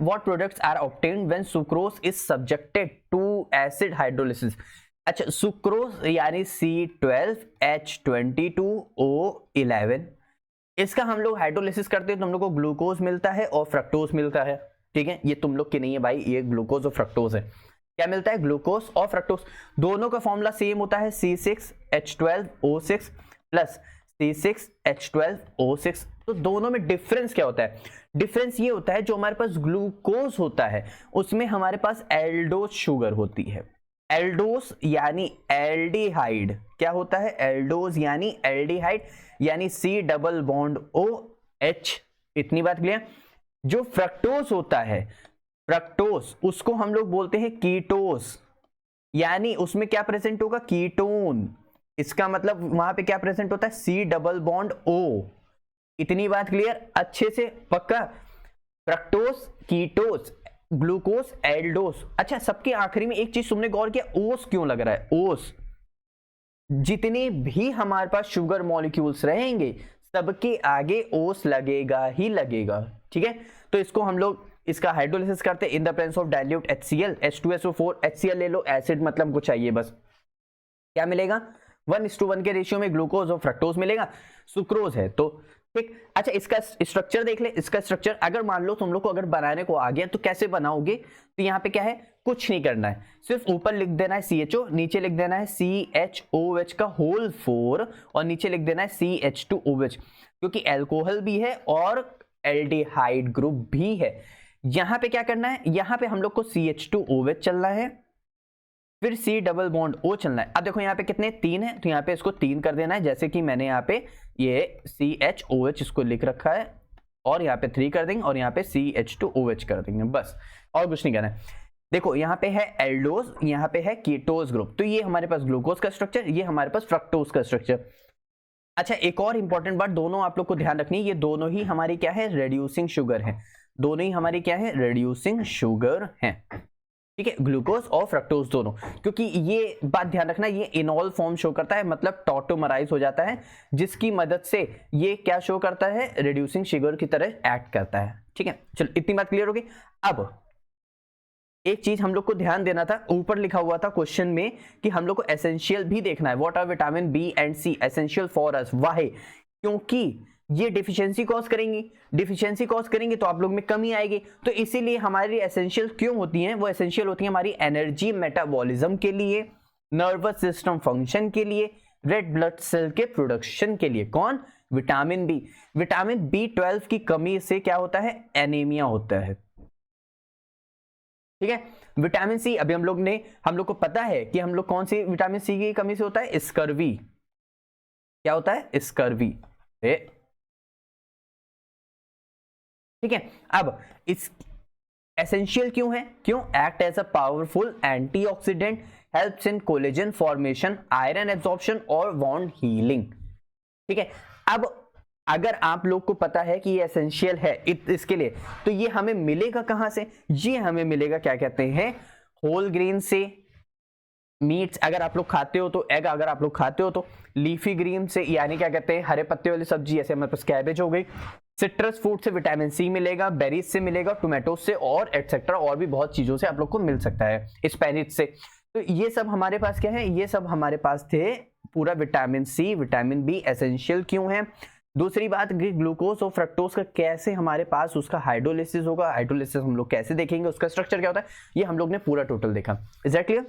What products are obtained when sucrose is subjected to acid hydrolysis. अच्छा, sucrose यानी C12H22O11, इसका हम लोग हाइड्रोलिसिस करते हैं तो हम लोग को ग्लूकोज मिलता है और फ्रक्टोज मिलता है। ठीक है, ये तुम लोग के नहीं है भाई, ये ग्लूकोज और फ्रक्टोज है। क्या मिलता है? ग्लूकोज और फ्रक्टोज। दोनों का फॉर्मूला सेम होता है, C6H12O6 प्लस C6H12O6। तो दोनों में डिफरेंस क्या होता है? डिफरेंस ये होता है जो हमारे पास ग्लूकोज होता है उसमें हमारे पास एल्डोज शुगर होती है। एल्डोज यानी एल्डिहाइड। क्या होता है? एल्डोज यानी एल्डिहाइड, यानी C डबल बॉन्ड OH। इतनी बात क्लियर? जो फ्रक्टोज होता है, फ्रक्टोज, उसको हम लोग बोलते हैं कीटोस, यानी उसमें क्या प्रेजेंट होगा? कीटोन। इसका मतलब वहां पे क्या प्रेजेंट होता है? C double bond O। इतनी बात क्लियर? अच्छे से पक्का? Fructose, ketose, glucose, Eldhose. अच्छा, सबके आखिरी में एक चीज तुमने गौर किया, ओस क्यों लग रहा है? ओस। जितने भी हमारे पास शुगर मॉलिक्यूल्स रहेंगे सबके आगे ओस लगेगा ही लगेगा। ठीक है, तो इसको हम लोग इसका हाइड्रोलिसिस करते हैं in the presence of dilute HCl, H2SO4, HCl ले लो, एसिड मतलब कुछ चाहिए बस। क्या मिलेगा? 1:1 के रेशियो में ग्लूकोज और फ्रक्टोज मिलेगा। सुक्रोज है तो ठीक। अच्छा, इसका स्ट्रक्चर देख ले। इसका स्ट्रक्चर अगर मान लो तुम लोग को अगर बनाने को आ गया तो कैसे बनाओगे? तो यहाँ पे क्या है, कुछ नहीं करना है, सिर्फ ऊपर लिख देना है CHO, नीचे लिख देना है CHOH का होल 4 और नीचे लिख देना है CH2OH, क्योंकि अल्कोहल भी है और एल्डिहाइड ग्रुप भी है। यहां पे क्या करना है? यहां पे हम लोग को CH2OH चलना है, फिर C डबल बॉन्ड O चलना है। अब देखो यहाँ पे कितने? 3 है, तो यहाँ पे इसको 3 कर देना है, जैसे कि मैंने यहाँ पे ये CHOH इसको लिख रखा है, और यहाँ पे 3 कर देंगे और यहाँ पे CH2OH कर देंगे, बस और कुछ नहीं करना है। देखो यहाँ पे है एल्डोज, यहाँ पे है कीटोज ग्रुप, तो ये हमारे पास ग्लूकोज का स्ट्रक्चर, ये हमारे पास फ्रक्टोज का स्ट्रक्चर। अच्छा, एक और इंपॉर्टेंट बात दोनों आप लोग को ध्यान रखनी है, ये दोनों ही हमारी क्या है? रिड्यूसिंग शुगर है। दोनों ही हमारी क्या है? रिड्यूसिंग शुगर है। ठीक है, ग्लूकोज और फ्रक्टोज दोनों, क्योंकि ये बात ध्यान रखना, ये इनॉल फॉर्म शो करता है, मतलब टॉटोमराइज हो जाता है, जिसकी मदद से ये क्या शो करता है? रिड्यूसिंग शुगर की तरह एक्ट करता है। ठीक है, चलो इतनी बात क्लियर होगी। अब एक चीज हम लोग को ध्यान देना था, ऊपर लिखा हुआ था क्वेश्चन में कि हम लोग को एसेंशियल भी देखना है। What are vitamin B and C essential for us? Why? क्योंकि ये डिफिशियंसी कॉज करेंगी, डिफिशियंसी कॉज करेंगे तो आप लोग में कमी आएगी, तो इसीलिए हमारी एसेंशियल क्यों होती हैं? वो एसेंशियल होती है हमारी एनर्जी मेटाबॉलिज्म के लिए, नर्वस सिस्टम फंक्शन के लिए, रेड ब्लड सेल के प्रोडक्शन के लिए। कौन? Vitamin B. विटामिन B12 की कमी से क्या होता है? एनीमिया होता है। ठीक है, विटामिन सी, अभी हम लोग को पता है कि हम लोग कौन सी विटामिन सी की कमी से होता है? स्कर्वी। क्या होता है? स्कर्वी। ठीक है, अब इस एसेंशियल क्यों है? क्यों? Act as a powerful antioxidant, helps in collagen formation, iron absorption और वॉन्ड हीलिंग। ठीक है, अब अगर आप लोग को पता है कि ये एसेंशियल है इसके लिए, तो ये हमें मिलेगा कहां से? ये हमें मिलेगा क्या कहते हैं? होल ग्रेन से, मीट्स अगर आप लोग खाते हो तो, एग अगर आप लोग खाते हो तो, लीफी ग्रीन से यानी क्या कहते हैं? हरे पत्ते वाली सब्जी, जैसे हमारे पास कैबेज हो गई, सिट्रस फ्रूट से विटामिन सी मिलेगा, बेरीज से मिलेगा, टोमेटो से और एटसेट्रा, और भी बहुत चीजों से आप लोग को मिल सकता है, स्पेनिच से। तो ये सब हमारे पास क्या है? ये सब हमारे पास थे पूरा vitamin C, vitamin B essential क्यों है। दूसरी बात, ग्लूकोज और फ्रक्टोज का कैसे हमारे पास उसका हाइड्रोलिसिस होगा, हाइड्रोलिसिस हम लोग कैसे देखेंगे, उसका स्ट्रक्चर क्या होता है, ये हम लोग ने पूरा टोटल देखा। Is that clear?